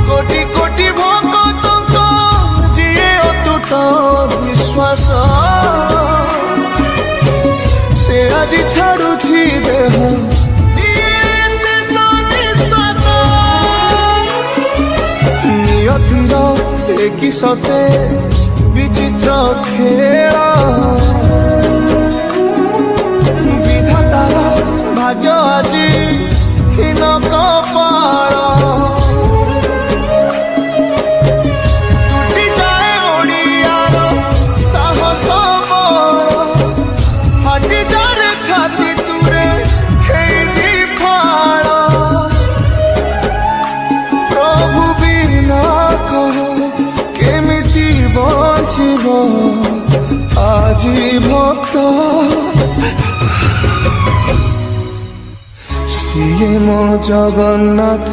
कोटि कोटि भक्त जिए अतुट विश्वास से आज छाड़ुछि देह नियतिर एक सते विचित्र खेल विधातार भाग्य आज हीन कपाल टूटी जाए ओडियार साहस फाटी जाए छाती तुरे हेई फाड़ प्रभु बिना कह केमिति बचिब आजी भक्त सिए मो जगन्नाथ।